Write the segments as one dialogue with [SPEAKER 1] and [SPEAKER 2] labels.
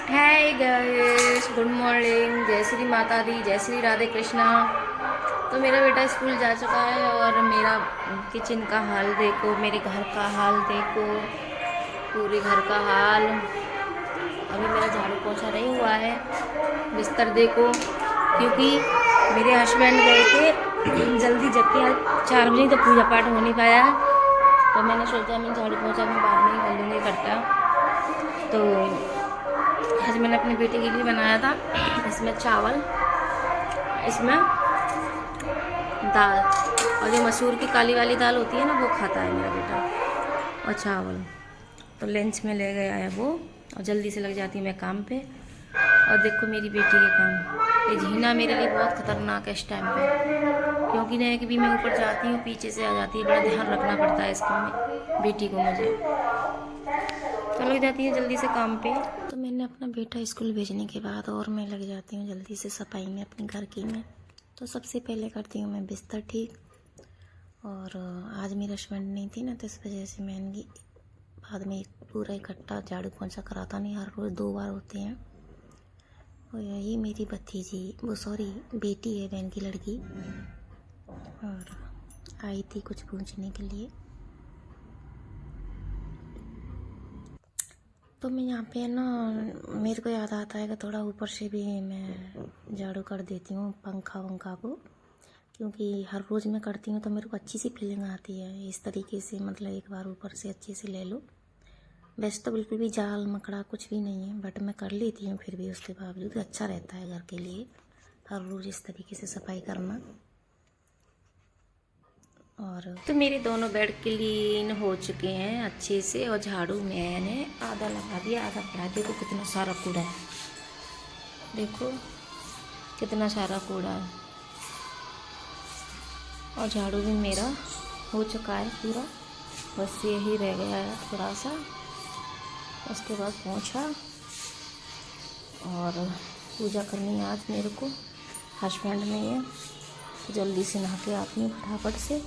[SPEAKER 1] Hi guys, good morning. जय श्री माता दी, जय श्री राधे कृष्णा। तो मेरा बेटा स्कूल जा चुका है और मेरा किचन का हाल देखो, मेरे घर का हाल देखो, पूरे घर का हाल। अभी मेरा झाड़ू पोछा नहीं हुआ है। बिस्तर देखो, क्योंकि मेरे हस्बैंड गए थे जल्दी जग के, आज 4 बजे तो पूजा पाठ हो नहीं पाया। तो मैंने सोचा मैं झाड़ू पोछा में बाद में ही कर लूँगी इकट्ठा। तो आज मैंने अपने बेटे के लिए बनाया था, इसमें चावल, इसमें दाल, और जो मसूर की काली वाली दाल होती है ना, वो खाता है मेरा बेटा, और चावल। तो लंच में ले गया है वो, और जल्दी से लग जाती है मैं काम पे। और देखो मेरी बेटी के काम, ये झीना मेरे लिए बहुत ख़तरनाक है इस टाइम पे, क्योंकि नहीं कि भी मैं ऊपर जाती हूँ पीछे से आ जाती है, बड़ा ध्यान रखना पड़ता है इसको, बेटी को मुझे। तो लग जाती है जल्दी से काम पे। तो मैंने अपना बेटा स्कूल भेजने के बाद और मैं लग जाती हूँ जल्दी से सफाई में अपने घर की में। तो सबसे पहले करती हूँ मैं बिस्तर ठीक। और आज मेरे हस्बैंड नहीं थी ना, तो इस वजह से मैंने बाद में पूरा इकट्ठा झाड़ू पोंछा कराता नहीं, हर रोज़ 2 बार होते हैं। और ये मेरी भतीजी, वो सॉरी बेटी है, बहन की लड़की, और आई थी कुछ पूछने के लिए। तो मैं यहाँ पे ना, मेरे को याद आता है कि थोड़ा ऊपर से भी मैं झाड़ू कर देती हूँ पंखा वंखा को, क्योंकि हर रोज़ मैं करती हूँ तो मेरे को अच्छी सी फीलिंग आती है इस तरीके से, मतलब एक बार ऊपर से अच्छे से ले लो। वैसे तो बिल्कुल भी जाल मकड़ा कुछ भी नहीं है, बट मैं कर लेती हूँ फिर भी, उसके बावजूद अच्छा रहता है घर के लिए हर रोज़ इस तरीके से सफाई करना। और तो मेरे दोनों बेड क्लीन हो चुके हैं अच्छे से, और झाड़ू मैंने आधा लगा दिया, आधा पड़ा। देखो कितना सारा कूड़ा है, देखो कितना सारा कूड़ा है। और झाड़ू भी मेरा हो चुका है पूरा, बस यही रह गया है थोड़ा सा। उसके बाद पोंछा, और पूजा करनी है आज मेरे को, हस्बैंड नहीं है तो जल्दी से नहा के आती हूँ फटाफट से।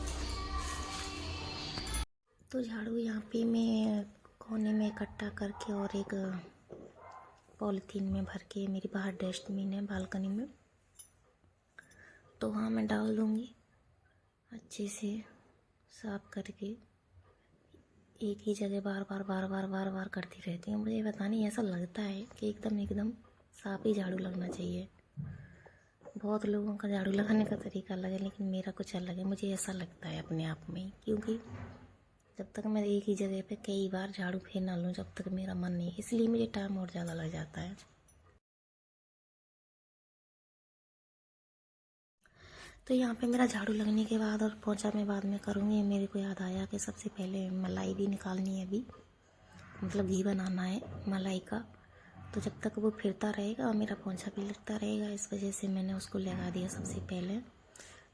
[SPEAKER 1] तो झाड़ू यहाँ पे मैं कोने में इकट्ठा करके, और एक पॉलीथीन में भर के, मेरी बाहर डस्टबिन है बालकनी में, तो वहाँ मैं डाल दूँगी अच्छे से साफ करके। एक ही जगह बार बार बार बार बार बार करती रहती हूँ, मुझे पता नहीं ऐसा लगता है कि एकदम एकदम साफ ही झाड़ू लगना चाहिए। बहुत लोगों का झाड़ू लगाने का तरीका अलग है, लेकिन मेरा कुछ अलग है, मुझे ऐसा लगता है अपने आप में ही। क्योंकि जब तक मैं एक ही जगह पे कई बार झाड़ू फेर ना लूँ, जब तक मेरा मन नहीं, इसलिए मुझे टाइम और ज़्यादा लग जाता है। तो यहाँ पे मेरा झाड़ू लगने के बाद और पोंछा मैं बाद में करूँगी। मेरे को याद आया कि सबसे पहले मलाई भी निकालनी है अभी, मतलब घी बनाना है मलाई का। तो जब तक वो फिरता रहेगा और मेरा पोंछा भी लगता रहेगा, इस वजह से मैंने उसको लगा दिया सबसे पहले।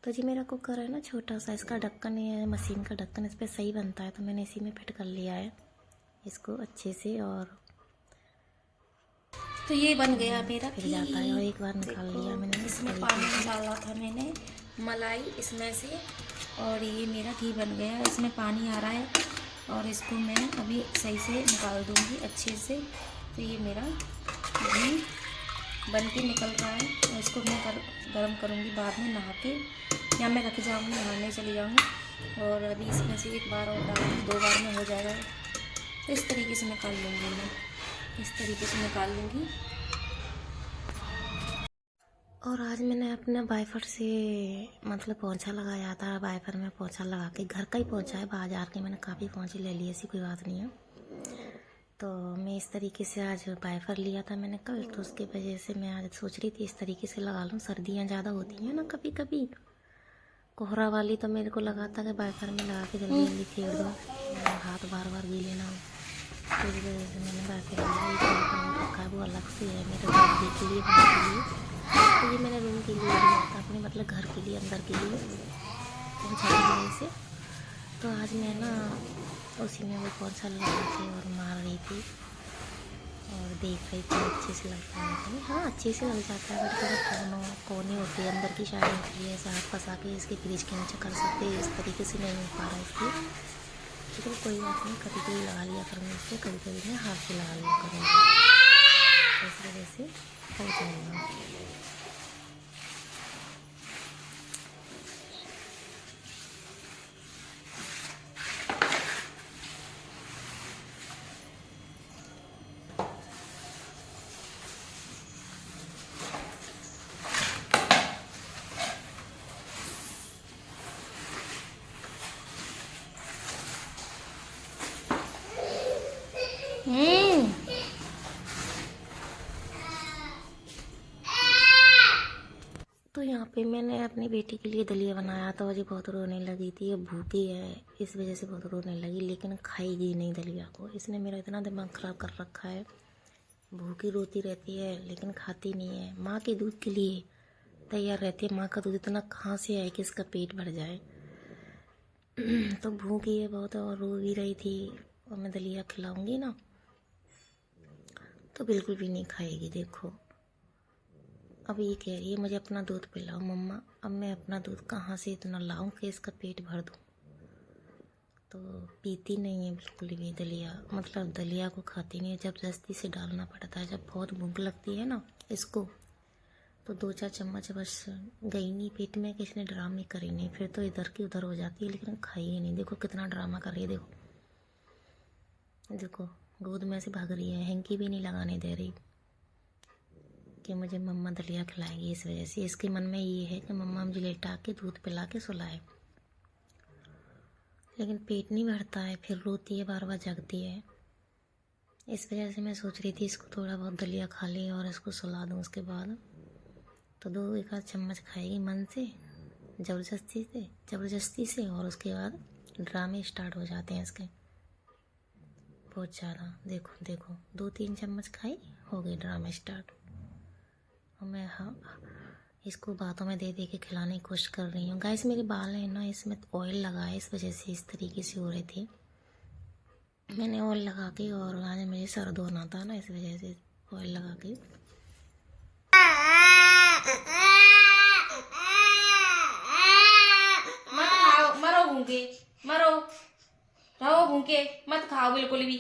[SPEAKER 1] तो जी मेरा कुकर है ना छोटा सा, इसका ढक्कन है, मशीन का ढक्कन इस पर सही बनता है, तो मैंने इसी में फिट कर लिया है इसको अच्छे से। और तो ये बन गया मेरा, फिर जाता है, और एक बार निकाल लिया मैंने। इसमें पानी डाला था मैंने, मलाई इसमें से, और ये मेरा घी बन गया, इसमें पानी आ रहा है, और इसको मैं अभी सही से निकाल दूँगी अच्छे से। तो ये मेरा घी बन के निकल रहा है, और इसको मैं गर्म करूँगी बाद में नहा के, या मैं रख जाऊँगी, नहाने चली जाऊँगी। और अभी इसमें से एक बार और डालूँगी, 2 बार में हो जाएगा। तो इस तरीके से निकाल लूँगी मैं, इस तरीके से निकाल लूँगी। और आज मैंने अपने वाइफर से मतलब पोंछा लगाया था, वाइफर में पोंछा लगा के, घर का ही पोंछा है, बाजार के मैंने काफ़ी पोंछे ले लिए, ऐसी कोई बात नहीं है। तो मैं इस तरीके से आज वाइफर लिया था मैंने कल, तो उसके वजह से मैं आज सोच रही थी इस तरीके से लगा लूँ। सर्दियाँ ज़्यादा होती हैं ना कभी कभी, कोहरा वाली, तो मेरे को लगा था कि वाइफर में लगा के जल्दी जल्दी फेर दूँ, हाथ बार बार गीले ना हो, तो इस वजह से मैंने वाइफर रखा है, वो अलग से है मेरे दादी के लिए, बहन के लिए। तो ये मैंने रूम के लिए लिया था अपने, मतलब घर के लिए, अंदर के लिए पहुँचा दिया इसे। तो आज मैं ना उसी में वो पोंछा लगा के और मार रही थी, और देख रही थी अच्छे से लगता है कि नहीं। हाँ अच्छे से लग जाता है, बट थोड़ा कोने होती है, अंदर की साइड होती है, ऐसे हाथ फंसा के इसके फ्रिज के नीचे कर सकते हैं, इस तरीके से नहीं हो पा रहा है इसलिए। तो कोई बात नहीं, कभी कभी लगा लिया करूँगी इसको, कभी कभी मैं हाथ से लगा लिया करूँगी, इस जाएगा। तो यहाँ पे मैंने अपनी बेटी के लिए दलिया बनाया था और ये बहुत रोने लगी थी। ये भूखी है, इस वजह से बहुत रोने लगी, लेकिन खाएगी नहीं दलिया को। इसने मेरा इतना दिमाग ख़राब कर रखा है। भूखी रोती रहती है लेकिन खाती नहीं है। माँ के दूध के लिए तैयार रहती है। माँ का दूध इतना कहाँ से आए कि इसका पेट भर जाए। तो भूखी है बहुत और रो भी रही थी। और मैं दलिया खिलाऊंगी ना तो बिल्कुल भी नहीं खाएगी। देखो अब ये कह रही है मुझे अपना दूध पिलाओ मम्मा। अब मैं अपना दूध कहाँ से इतना लाऊं कि इसका पेट भर दूं। तो पीती नहीं है बिल्कुल भी दलिया, मतलब दलिया को खाती नहीं है। ज़बरदस्ती से डालना पड़ता है। जब बहुत भूख लगती है ना इसको तो 2-4 चम्मच बस गई नहीं पेट में, किसी ने ड्रामे करे नहीं, फिर तो इधर की उधर हो जाती है, लेकिन खाई ही नहीं। देखो कितना ड्रामा कर रही है। देखो गोद में से भाग रही है, हैंकी भी नहीं लगाने दे रही कि मुझे मम्मा दलिया खिलाएगी। इस वजह से इसके मन में ये है कि मम्मा मुझे लेटा के दूध पिला के सुलाए, लेकिन पेट नहीं भरता है, फिर रोती है, बार बार जगती है। इस वजह से मैं सोच रही थी इसको थोड़ा बहुत दलिया खा ले और इसको सुला दूँ। उसके बाद तो 2-1 चम्मच खाएगी मन से, ज़बरदस्ती से, और उसके बाद ड्रामे स्टार्ट हो जाते हैं इसके बहुत ज़्यादा। देखो 2-3 चम्मच खाई, हो गए ड्रामे स्टार्ट। और मैं इसको बातों में दे दे के खिलाने की कोशिश कर रही हूँ। गाइस मेरे बाल हैं ना, इसमें ऑयल लगा है, इस वजह से इस तरीके से हो रहे थे। मैंने ऑयल लगा के, और आज मुझे सर धोना था ना, इस वजह से ऑयल लगा के। मत खाओ, मरो भूखे, मरो, रहो भूखे, मत खाओ बिल्कुल भी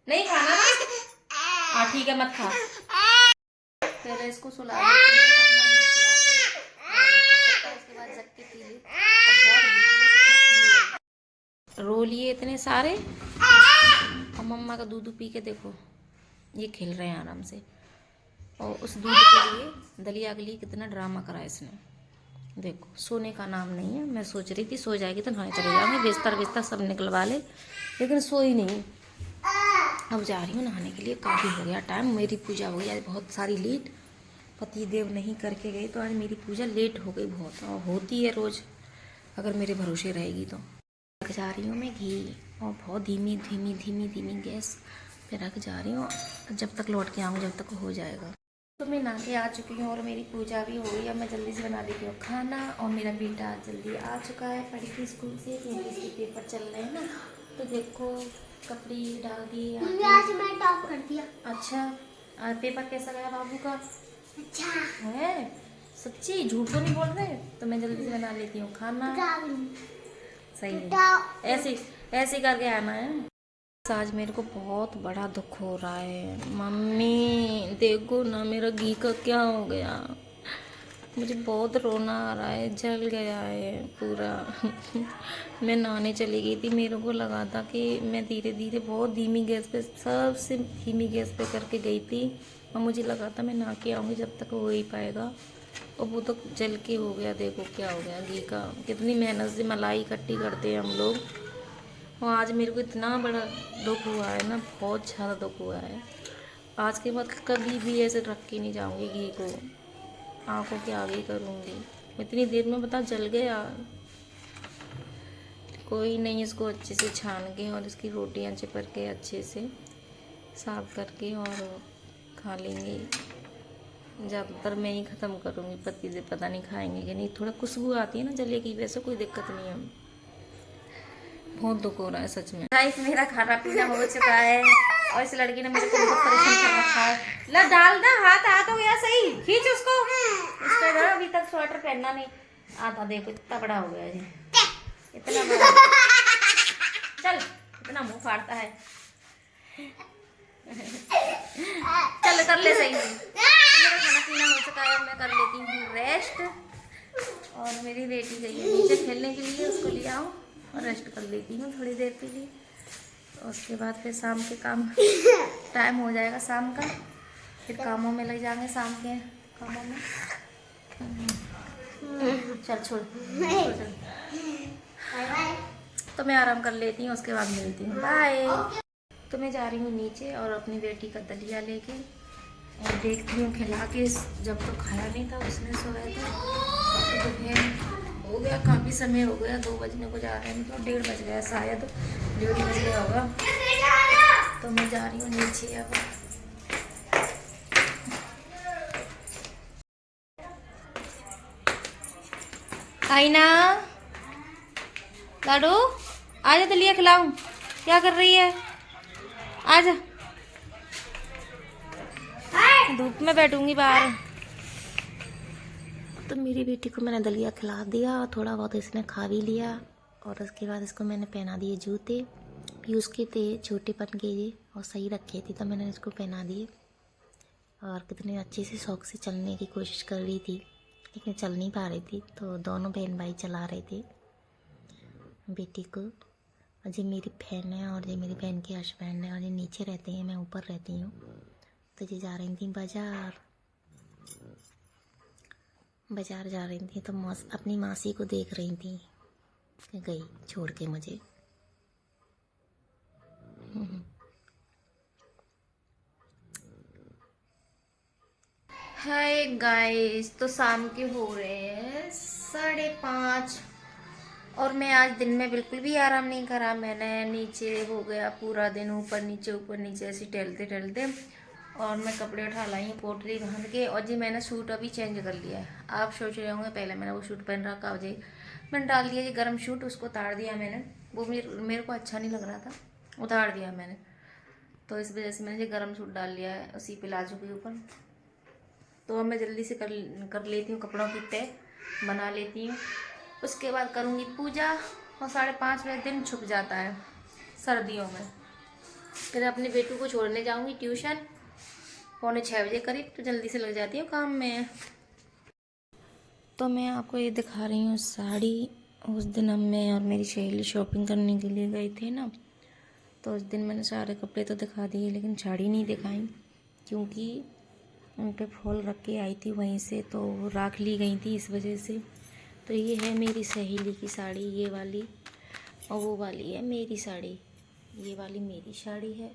[SPEAKER 1] नहीं खाना। हाँ ठीक है, मत खा। पहले इसको सुला देती हूँ, अपना दूध पिला के, उसके बाद जग के पी ली। बहुत रो लिए इतने सारे, और मम्मा का दूध पी के देखो ये खेल रहे हैं आराम से। और उस दूध के लिए, दलिया के लिए कितना ड्रामा करा इसने। देखो सोने का नाम नहीं है। मैं सोच रही थी सो जाएगी तो नहाने चले जाऊँगी, बिस्तर सब निकलवा ले, लेकिन सोई नहीं। अब जा रही हूँ नहाने के लिए, काफ़ी हो गया टाइम। मेरी पूजा हो गई आज बहुत सारी लेट, पति देव नहीं करके गए, तो आज मेरी पूजा लेट हो गई बहुत, और होती है रोज़ अगर मेरे भरोसे रहेगी तो। रख जा रही हूँ मैं घी, और बहुत धीमी गैस पे रख जा रही हूँ, जब तक लौट के आऊँ, जब तक हो जाएगा। तो मैं नहा के आ चुकी हूँ और मेरी पूजा भी हो गई। अब मैं जल्दी से बना देती हूँ खाना। और मेरा बेटा जल्दी आ चुका है पढ़ के स्कूल से, क्योंकि इसके पेपर चल रहे हैं ना। तो देखो कपड़े डाल दिए।
[SPEAKER 2] आज मैं टॉप कर दिया।
[SPEAKER 1] अच्छा, पेपर कैसा गया बाबू का?
[SPEAKER 2] अच्छा
[SPEAKER 1] है, सच्ची झूठ तो नहीं बोल रहे? तो मैं जल्दी से बना लेती हूँ खाना। सही है, ऐसे करके आना है। आज मेरे को बहुत बड़ा दुख हो रहा है। मम्मी देखो ना मेरा घी का क्या हो गया, मुझे बहुत रोना आ रहा है, जल गया है पूरा। मैं नहाने चली गई थी, मेरे को लगा था कि मैं धीरे धीरे बहुत धीमी गैस पे, सबसे धीमी गैस पे करके गई थी, और मुझे लगा था मैं नहा के आऊँगी जब तक हो ही पाएगा, और वो तो जल के हो गया। देखो क्या हो गया घी का। कितनी मेहनत से मलाई इकट्ठी करते हैं हम लोग, और आज मेरे को इतना बड़ा दुख हुआ है ना, बहुत ज़्यादा दुख हुआ है। आज के बाद कभी भी ऐसे रख के नहीं जाऊँगी घी को, आँखों के आगे करूँगी। इतनी देर में बता जल गया। कोई नहीं, इसको अच्छे से छान के और इसकी रोटियां चिपक के अच्छे से साफ करके और खा लेंगे। ज़्यादातर मैं ही ख़त्म करूँगी, पति से पता नहीं खाएंगे कि नहीं। थोड़ा खुशबू आती है ना जले की, वैसे कोई दिक्कत नहीं है। बहुत दुख हो रहा है सच में। गाइस मेरा खाना पीना हो चुका है, और इस लड़की ने मुझे बहुत परेशान कर रखा है। ला डाल ना, हाथ हो गया सही, खींच उसको। इसका घर अभी तक स्वेटर पहनना नहीं आता, देखो इतना बड़ा हो गया है, इतना बड़ा। चल, इतना मुंह फाड़ता है। चल कर ले सही से। मेरा खाना पीना हो चुका है, मैं कर लेती हूँ रेस्ट। और मेरी बेटी गई है नीचे खेलने के लिए, उसको ले आओ और रेस्ट कर लेती हूँ थोड़ी देर के लिए। उसके बाद फिर शाम के काम टाइम हो जाएगा शाम का, फिर कामों में लग जाएंगे शाम के कामों में। चल छोड़ चल। तो मैं आराम कर लेती हूँ, उसके बाद मिलती हूँ, बाय। तो मैं जा रही हूँ नीचे और अपनी बेटी का दलिया लेके और देखती हूँ खिला के। जब तो खाया नहीं था, उसने सोया था, तो फिर हो गया काफ़ी समय हो गया, 2 बजने को जा रहे हैं, तो 1:30 बज गया शायद, 1:30 बज गया होगा। तो मैं जा रही हूँ नीचे अब। आईना लाडू आजा, दलिया खिलाऊं। क्या कर रही है, आजा। धूप में बैठूंगी बाहर। तो मेरी बेटी को मैंने दलिया खिला दिया, थोड़ा बहुत इसने खा भी लिया। और उसके बाद इसको मैंने पहना दिए जूते, यूज़ के थे छोटेपन के ये और सही रखे थे, तो मैंने इसको पहना दिए। और कितने अच्छे से शौक से चलने की कोशिश कर रही थी, लेकिन चल नहीं पा रही थी। तो दोनों बहन भाई चला रहे थे बेटी को। और ये मेरी बहन है और ये मेरी बहन के हस्बैंड है, और ये नीचे रहते हैं, मैं ऊपर रहती हूँ। तो ये जा रही थी बाजार जा रही थी, तो अपनी मासी को देख रही थी, गई छोड़ के मुझे। हाय गाइस, तो शाम के हो रहे हैं 5:30 और मैं आज दिन में बिल्कुल भी आराम नहीं करा। मैंने नीचे हो गया पूरा दिन, ऊपर नीचे ऐसे टहलते टहलते, और मैं कपड़े उठा लाई हूँ पोटली बांध के। और जी मैंने सूट अभी चेंज कर लिया है। आप सोच रहे होंगे पहले मैंने वो सूट पहन रखा, जी मैंने डाल दिया जी गर्म सूट, उसको उतार दिया मैंने। वो मेरे को अच्छा नहीं लग रहा था, उतार दिया मैंने। तो इस वजह से मैंने जी गर्म सूट डाल लिया है उसी प्लाजो के ऊपर। तो अब मैं जल्दी से कर लेती हूँ, कपड़ों की तय बना लेती हूँ, उसके बाद करूँगी पूजा। और 5:30 बजे दिन छुप जाता है सर्दियों में। फिर अपने बेटू को छोड़ने जाऊँगी ट्यूशन 5:45 बजे करीब, तो जल्दी से लग जाती हूँ काम में। तो मैं आपको ये दिखा रही हूँ साड़ी। उस दिन हम मैं और मेरी सहेली शॉपिंग करने के लिए गए थे ना, तो उस दिन मैंने सारे कपड़े तो दिखा दिए, लेकिन साड़ी नहीं दिखाई, क्योंकि उन पे फॉल रख के आई थी वहीं से, तो राख ली गई थी इस वजह से। तो ये है मेरी सहेली की साड़ी, ये वाली, और वो वाली है मेरी साड़ी। ये वाली मेरी साड़ी है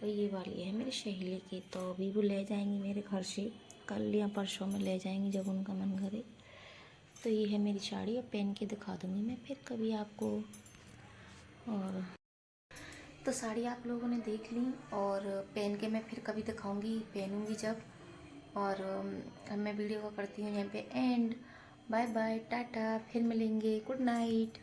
[SPEAKER 1] और ये वाली है मेरी सहेली की। तो अभी वो ले जाएंगी मेरे घर से, कल या परसों में ले जाएंगी जब उनका मन करे। तो ये है मेरी साड़ी, और पहन के दिखा दूँगी मैं फिर कभी आपको। और तो साड़ी आप लोगों ने देख ली, और पहन के मैं फिर कभी दिखाऊंगी, पहनूंगी जब। और अब मैं वीडियो को करती हूँ यहाँ पे एंड। बाय बाय, टाटा, फिर मिलेंगे, गुड नाइट।